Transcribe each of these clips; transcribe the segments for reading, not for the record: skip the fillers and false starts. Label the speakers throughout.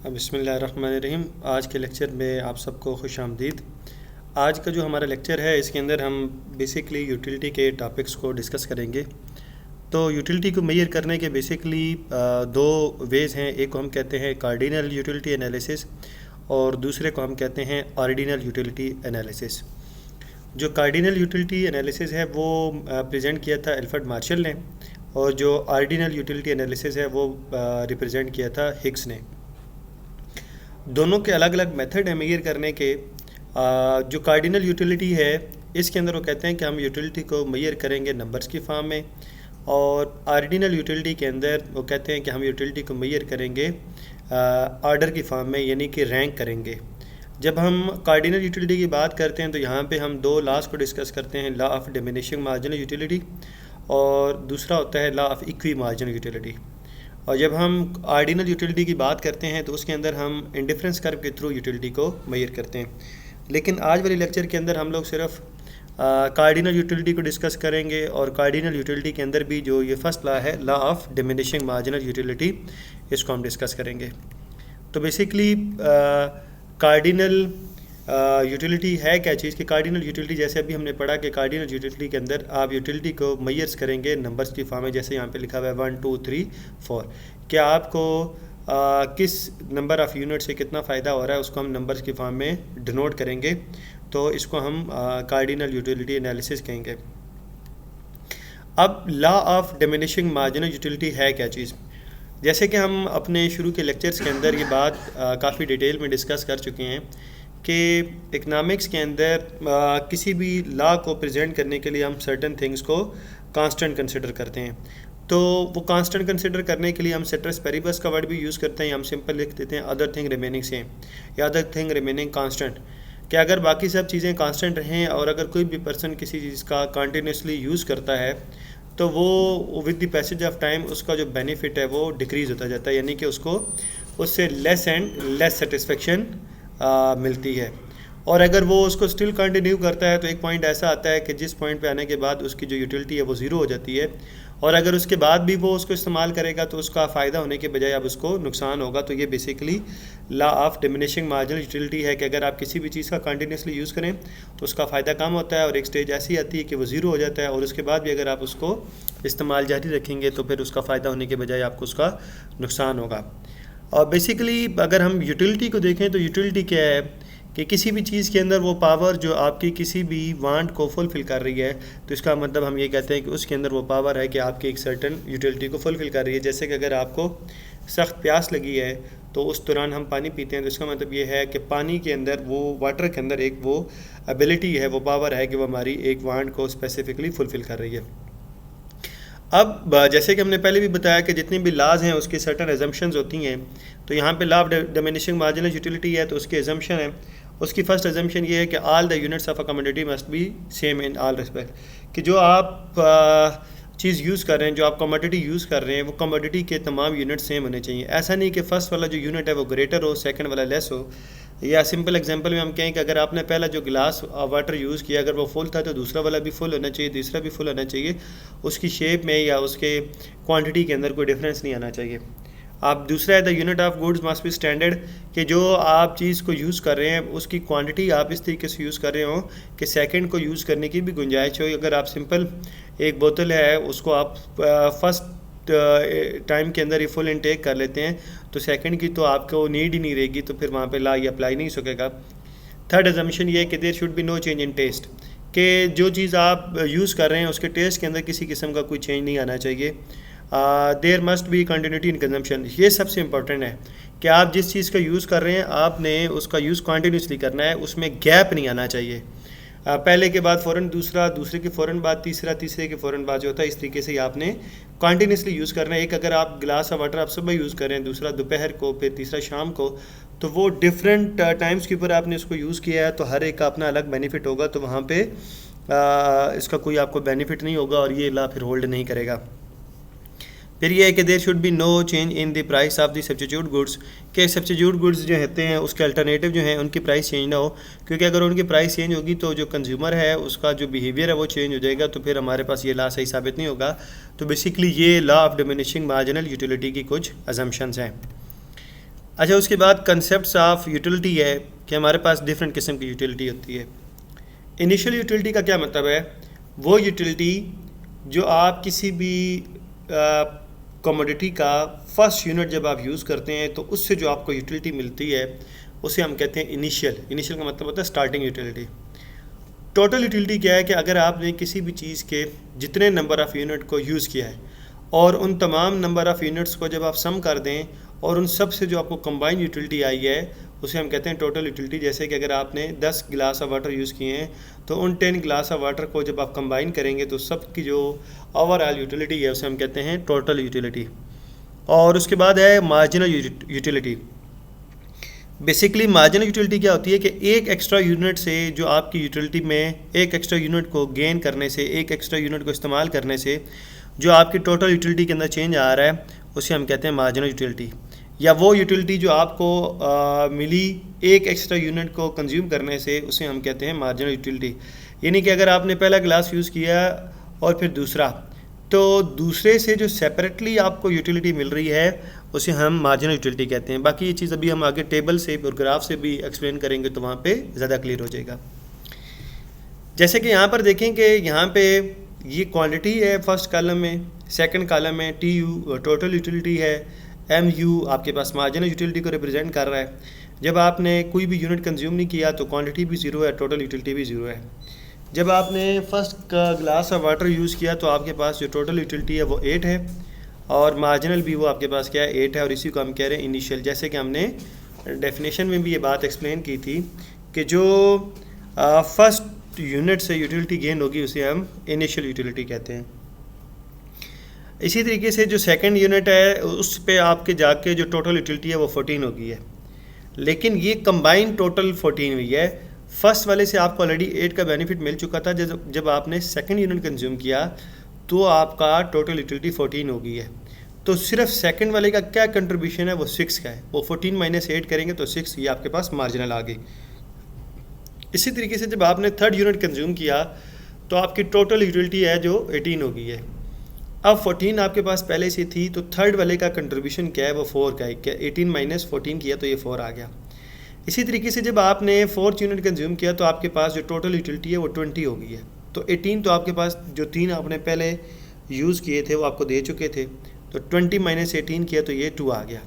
Speaker 1: बिस्मिल्लाहिर्रहमानिर्रहीम। आज के लेक्चर में आप सबको खुश आमदीद। आज का जो हमारा लेक्चर है इसके अंदर हम बेसिकली यूटिलिटी के टॉपिक्स को डिस्कस करेंगे। तो यूटिलिटी को मेजर करने के बेसिकली दो वेज़ हैं। एक को हम कहते हैं कार्डिनल यूटिलिटी एनालिसिस और दूसरे को हम कहते हैं ऑर्डिनल यूटिलिटी एनालिसिस। जो कार्डिनल यूटिलिटी एनालिसिस है वो प्रेजेंट किया था एल्फ्रेड मार्शल ने, और जो ऑर्डिनल यूटिलिटी एनालिसिस है वो रिप्रेजेंट किया था हिग्स ने। दोनों के अलग अलग मेथड है मेजर करने के। जो कार्डिनल यूटिलिटी है इसके अंदर वो कहते हैं कि हम यूटिलिटी को मेजर करेंगे नंबर्स की फॉर्म में, और ऑर्डिनल यूटिलिटी के अंदर वो कहते हैं कि हम यूटिलिटी को मेजर करेंगे ऑर्डर की फॉर्म में, यानी कि रैंक करेंगे। जब हम कार्डिनल यूटिलिटी की बात करते हैं तो यहाँ पे हम दो लॉज को डिस्कस करते हैं, law of diminishing marginal utility और दूसरा होता है law of equi marginal utility. और जब हम ऑर्डिनल यूटिलिटी की बात करते हैं तो उसके अंदर हम इंडिफरेंस कर्व के थ्रू यूटिलिटी को मेजर करते हैं। लेकिन आज वाले लेक्चर के अंदर हम लोग सिर्फ कार्डिनल यूटिलिटी को डिस्कस करेंगे, और कार्डिनल यूटिलिटी के अंदर भी जो ये फर्स्ट लॉ है law of diminishing marginal utility, इसको हम डिस्कस करेंगे। तो बेसिकली कार्डिनल यूटिलिटी है क्या चीज़ कि कार्डिनल यूटिलिटी, जैसे अभी हमने पढ़ा कि कार्डिनल यूटिलिटी के अंदर आप यूटिलिटी को मेजर्स करेंगे नंबर्स की फॉर्म में, जैसे यहाँ पे लिखा हुआ है 1 2 3 4। क्या आपको किस नंबर ऑफ़ यूनिट से कितना फ़ायदा हो रहा है उसको हम नंबर्स की फॉर्म में डिनोट करेंगे, तो इसको हम कार्डिनल यूटिलिटी एनालिसिस कहेंगे। अब law of diminishing marginal utility है क्या चीज़, जैसे कि हम अपने शुरू के लेक्चर्स के अंदर ये बात काफ़ी डिटेल में डिस्कस कर चुके हैं कि इकनॉमिक्स के अंदर किसी भी लॉ को प्रेजेंट करने के लिए हम सर्टन थिंग्स को कांस्टेंट कंसिडर करते हैं। तो वो कांस्टेंट कंसिडर करने के लिए हम सेट्रस पेरिबस का वर्ड भी यूज़ करते हैं, या हम सिंपल लिख देते हैं अदर थिंग रिमेनिंग सेम या अदर थिंग रिमेनिंग कांस्टेंट। कि अगर बाकी सब चीज़ें कांस्टेंट रहें और अगर कोई भी पर्सन किसी चीज़ का कंटिन्यूसली यूज़ करता है तो वो with the passage of time उसका जो बेनिफिट है वो डिक्रीज़ होता जाता है, यानी कि उसको उससे लेस एंड लेस सेटिस्फेक्शन मिलती है। और अगर वो उसको स्टिल कंटिन्यू करता है तो एक पॉइंट ऐसा आता है कि जिस पॉइंट पे आने के बाद उसकी जो यूटिलिटी है वो ज़ीरो हो जाती है, और अगर उसके बाद भी वो उसको इस्तेमाल करेगा तो उसका फ़ायदा होने के बजाय अब उसको नुकसान होगा। तो ये basically law of diminishing marginal utility है कि अगर आप किसी भी चीज़ का कंटिन्यूसली यूज़ करें तो उसका फ़ायदा कम होता है, और एक स्टेज ऐसी आती है कि वो ज़ीरो हो जाता है, और उसके बाद भी अगर आप उसको इस्तेमाल जारी रखेंगे तो फिर उसका फ़ायदा होने के बजाय आपको उसका नुकसान होगा। और बेसिकली अगर हम यूटिलिटी को देखें तो यूटिलिटी क्या है कि किसी भी चीज़ के अंदर वो पावर जो आपकी किसी भी वांट को फुलफ़िल कर रही है, तो इसका मतलब हम ये कहते हैं कि उसके अंदर वो पावर है कि आपकी एक सर्टन यूटिलिटी को फुलफ़िल कर रही है। जैसे कि अगर आपको सख्त प्यास लगी है तो उस दौरान हम पानी पीते हैं, तो इसका मतलब ये है कि पानी के अंदर वो वाटर के अंदर एक वो एबिलिटी है, वो पावर है कि वो हमारी एक वांट को स्पेसिफिकली फुलफ़िल कर रही है। अब जैसे कि हमने पहले भी बताया कि जितनी भी लॉज हैं उसकी सर्टन एजम्पशंस होती हैं। तो यहाँ पे law of diminishing marginal utility है तो उसकी एजम्पशन है, उसकी फर्स्ट एजम्पशन ये है कि all the units of a commodity must be same in all respect. कि जो आप चीज़ यूज़ कर रहे हैं, जो आप कमोडिटी यूज़ कर रहे हैं, वो कमोडिटी के तमाम यूनिट सेम होने चाहिए। ऐसा नहीं कि फ़र्स्ट वाला जो यूनिट है वो ग्रेटर हो, सेकंड वाला लेस हो। या सिंपल एग्जांपल में हम कहें कि अगर आपने पहला जो गिलास वाटर यूज़ किया अगर वो फुल था तो दूसरा वाला भी फुल होना चाहिए, तीसरा भी फुल होना चाहिए। उसकी शेप में या उसके क्वांटिटी के अंदर कोई डिफरेंस नहीं आना चाहिए। आप दूसरा है the unit of goods must be standard, कि जो आप चीज़ को यूज़ कर रहे हैं उसकी क्वांटिटी आप इस तरीके से यूज़ कर रहे हो कि सेकंड को यूज़ करने की भी गुंजाइश हो। अगर आप सिंपल एक बोतल है उसको आप फर्स्ट टाइम के अंदर ही फुल इनटेक कर लेते हैं तो सेकंड की तो आपको नीड ही नहीं रहेगी, तो फिर वहाँ पे लॉ ये अप्लाई नहीं सकेगा। थर्ड अजम्पशन ये है कि there should be no change in taste, कि जो चीज़ आप यूज़ कर रहे हैं उसके टेस्ट के अंदर किसी किस्म का कोई चेंज नहीं आना चाहिए। There must be continuity in consumption, ये सबसे इंपॉर्टेंट है कि आप जिस चीज़ का यूज़ कर रहे हैं आपने उसका यूज़ कंटिन्यूसली करना है, उसमें गैप नहीं आना चाहिए। पहले के बाद फ़ौरन दूसरा, दूसरे के फ़ौरन बाद तीसरा, तीसरे के फ़ौरन बाद जो होता है, इस तरीके से ही आपने कंटिन्यूसली यूज़ करना है। एक अगर आप गिलास ऑफ वाटर आप सुबह यूज़ करें, दूसरा दोपहर को, फिर तीसरा शाम को, तो वो डिफरेंट टाइम्स के ऊपर आपने उसको यूज़ किया है, तो हर एक का अपना अलग बेनिफिट होगा। तो वहाँ पे इसका कोई आपको बेनिफिट नहीं होगा और ये लॉ फिर होल्ड नहीं करेगा। फिर ये है कि there should be no change in the price of the substitute goods, के सब्स्टिट्यूट गुड्स जो होते हैं उसके अल्टरनेटिव जो हैं उनकी प्राइस चेंज ना हो, क्योंकि अगर उनकी प्राइस चेंज होगी तो जो कंज्यूमर है उसका जो बिहेवियर है वो चेंज हो जाएगा, तो फिर हमारे पास ये लॉ सही साबित नहीं होगा। तो बेसिकली ये law of diminishing marginal utility की कुछ अजम्पशंस हैं। अच्छा, उसके बाद कंसेप्ट्स ऑफ यूटिलिटी है कि हमारे पास डिफरेंट किस्म की यूटिलिटी होती है। इनिशियल यूटिलिटी का क्या मतलब है? वो यूटिलिटी जो आप किसी भी कमोडिटी का फर्स्ट यूनिट जब आप यूज़ करते हैं तो उससे जो आपको यूटिलिटी मिलती है उसे हम कहते हैं इनिशियल। इनिशियल का मतलब होता है स्टार्टिंग यूटिलिटी। टोटल यूटिलिटी क्या है कि अगर आपने किसी भी चीज़ के जितने नंबर ऑफ़ यूनिट को यूज़ किया है और उन तमाम नंबर ऑफ़ यूनिट्स को जब आप सम कर दें और उन सब से जो आपको कंबाइंड यूटिलिटी आई है उसे हम कहते हैं टोटल यूटिलिटी। जैसे कि अगर आपने 10 गिलास ऑफ वाटर यूज़ किए हैं तो उन 10 गिलास ऑफ वाटर को जब आप कंबाइन करेंगे तो सब की जो ओवरऑल यूटिलिटी है उसे हम कहते हैं टोटल यूटिलिटी। और उसके बाद है marginal utility. Basically marginal utility क्या होती है कि एक एक्स्ट्रा यूनिट से जो आपकी यूटिलिटी में एक एक्स्ट्रा यूनिट को गेन करने से, एक एक्स्ट्रा यूनिट को इस्तेमाल करने से जो आपकी टोटल यूटिलिटी के अंदर चेंज आ रहा है उसे हम कहते हैं मार्जिनल यूटिलिटी। या वो यूटिलिटी जो आपको मिली एक एक्स्ट्रा यूनिट को कंज्यूम करने से उसे हम कहते हैं मार्जिनल यूटिलिटी। यानी कि अगर आपने पहला गिलास यूज़ किया और फिर दूसरा, तो दूसरे से जो सेपरेटली आपको यूटिलिटी मिल रही है उसे हम मार्जिनल यूटिलिटी कहते हैं। बाकी ये चीज़ अभी हम आगे टेबल से और ग्राफ से भी एक्सप्लेन करेंगे तो वहाँ पे ज़्यादा क्लियर हो जाएगा। जैसे कि यहाँ पर देखें कि यहाँ पे ये क्वांटिटी है फर्स्ट कॉलम में, सेकंड कॉलम में टी यू टोटल यूटिलिटी है, एम यू आपके पास मार्जिनल यूटिलिटी को रिप्रेजेंट कर रहा है। जब आपने कोई भी यूनिट कंज्यूम नहीं किया तो क्वांटिटी भी ज़ीरो है, टोटल यूटिलिटी भी ज़ीरो है। जब आपने first glass of water use किया तो आपके पास जो टोटल यूटिलिटी है वो 8 है और मार्जिनल भी वो आपके पास क्या है 8 है, और इसी को हम कह रहे हैं इनिशियल। जैसे कि हमने डेफिनेशन में भी ये बात एक्सप्लेन की थी कि जो फर्स्ट यूनिट से यूटिलिटी गेन होगी उसे हम इनिशियल यूटिलिटी कहते हैं। इसी तरीके से जो सेकंड यूनिट है उस पे आपके जाके जो टोटल यूटिलिटी है वो 14 हो गई है, लेकिन ये कंबाइंड टोटल 14 हुई है। फर्स्ट वाले से आपको ऑलरेडी 8 का बेनिफिट मिल चुका था, जब आपने सेकंड यूनिट कंज्यूम किया तो आपका टोटल यूटिलिटी 14 हो गई है। तो सिर्फ सेकंड वाले का क्या कंट्रीब्यूशन है वो 6 का है, वो 14 माइनस 8 करेंगे तो 6, ये आपके पास मार्जिनल आ गई। इसी तरीके से जब आपने थर्ड यूनिट कंज्यूम किया तो आपकी टोटल यूटिलिटी है जो 18 हो गई है। अब 14 आपके पास पहले से थी तो थर्ड वाले का कंट्रीब्यूशन क्या है वो 4 का है, क्या 18 माइनस 14 किया तो ये 4 आ गया। इसी तरीके से जब आपने फोर्थ यूनिट कंज्यूम किया तो आपके पास जो टोटल यूटिलिटी है वो 20 हो गई है। तो 18 तो आपके पास जो 3 आपने पहले यूज़ किए थे वो आपको दे चुके थे, तो 20 माइनस 18 किया तो ये 2 आ गया।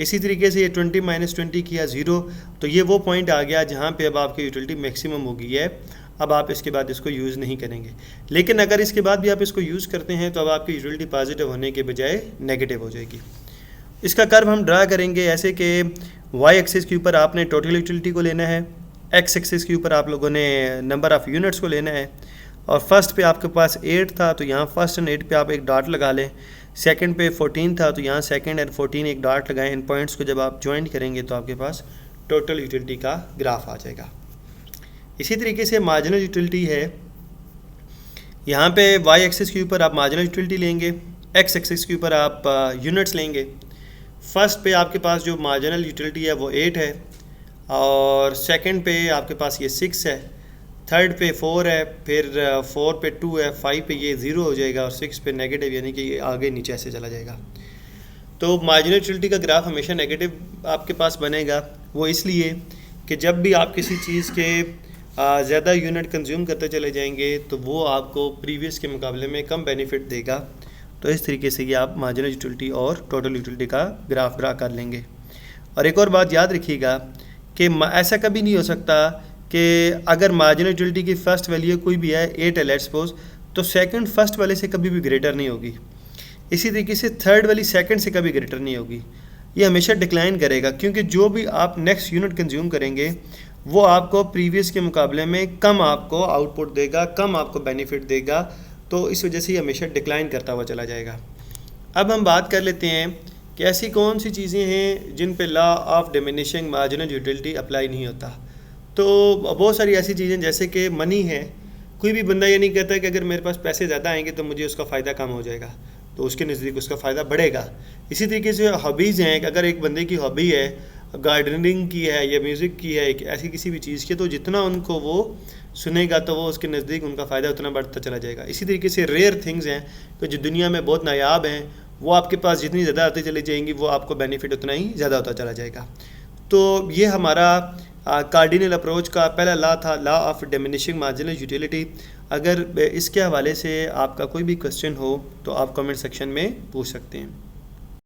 Speaker 1: इसी तरीके से ये 20 माइनस 20 किया 0, तो ये वो पॉइंट आ गया जहाँ पे अब आपकी यूटिलिटी मैक्सिमम हो गई है। अब आप इसके बाद इसको यूज़ नहीं करेंगे, लेकिन अगर इसके बाद भी आप इसको यूज़ करते हैं तो अब आपकी यूटिलिटी पॉजिटिव होने के बजाय नेगेटिव हो जाएगी। इसका कर्व हम ड्रा करेंगे ऐसे कि वाई एक्सिस के ऊपर आपने टोटल यूटिलिटी को लेना है, एक्स एक्सिस के ऊपर आप लोगों ने नंबर ऑफ़ यूनिट्स को लेना है। और फर्स्ट पे आपके पास 8 था तो यहाँ फर्स्ट एंड 8 पे आप एक डॉट लगा लें, सेकंड पे 14 था तो यहाँ सेकंड एंड 14 एक डॉट लगाएं। इन पॉइंट्स को जब आप ज्वाइन करेंगे तो आपके पास टोटल यूटिलिटी का ग्राफ आ जाएगा। इसी तरीके से मार्जिनल यूटिलिटी है, यहाँ पे वाई एक्सिस के ऊपर आप मार्जिनल यूटिलिटी लेंगे, एक्स एक्सिस के ऊपर आप यूनिट्स लेंगे। फर्स्ट पे आपके पास जो मार्जिनल यूटिलिटी है वो 8 है और सेकंड पे आपके पास ये 6 है, थर्ड पे 4 है, फिर 4 पे 2 है, 5 पे ये 0 हो जाएगा और 6 पे नेगेटिव, यानी कि ये आगे नीचे ऐसे चला जाएगा। तो मार्जिनल यूटिलिटी का ग्राफ हमेशा नेगेटिव आपके पास बनेगा, वो इसलिए कि जब भी आप किसी चीज़ के ज़्यादा यूनिट कंज्यूम करते चले जाएंगे तो वो आपको प्रीवियस के मुकाबले में कम बेनिफिट देगा। तो इस तरीके से ये आप मार्जिनल यूटिलिटी और टोटल यूटिलिटी का ग्राफ ड्रा कर लेंगे। और एक और बात याद रखिएगा कि ऐसा कभी नहीं हो सकता कि अगर मार्जिनल यूटिलिटी की फ़र्स्ट वैल्यू कोई भी है 8 है लेट्स सपोज, तो सेकंड फर्स्ट वाले से कभी भी ग्रेटर नहीं होगी। इसी तरीके से थर्ड वाली सेकंड से कभी ग्रेटर नहीं होगी, ये हमेशा डिक्लाइन करेगा, क्योंकि जो भी आप नेक्स्ट यूनिट कंज्यूम करेंगे वो आपको प्रीवियस के मुकाबले में कम आपको आउटपुट देगा, कम आपको बेनिफिट देगा। तो इस वजह से ये हमेशा डिक्लाइन करता हुआ चला जाएगा। अब हम बात कर लेते हैं कि ऐसी कौन सी चीज़ें हैं जिन पे law of diminishing marginal utility apply नहीं होता। तो बहुत सारी ऐसी चीज़ें जैसे कि मनी है, कोई भी बंदा ये नहीं कहता कि अगर मेरे पास पैसे ज़्यादा आएंगे तो मुझे उसका फ़ायदा कम हो जाएगा, तो उसके नज़दीक उसका फ़ायदा बढ़ेगा। इसी तरीके से हॉबीज़ हैं कि अगर एक बंदे की हॉबी है गार्डनिंग की है या म्यूज़िक की है, ऐसी किसी भी चीज़ की, तो जितना उनको वो सुनेगा तो वो उसके नज़दीक उनका फ़ायदा उतना बढ़ता चला जाएगा। इसी तरीके से रेयर थिंग्स हैं तो जो दुनिया में बहुत नायाब हैं वो आपके पास जितनी ज़्यादा आती चली जाएंगी वो आपको बेनिफिट उतना ही ज़्यादा होता चला जाएगा। तो ये हमारा कार्डिनल अप्रोच का पहला लॉ था, law of diminishing marginal utility. अगर इसके हवाले से आपका कोई भी क्वेश्चन हो तो आप कमेंट सेक्शन में पूछ सकते हैं।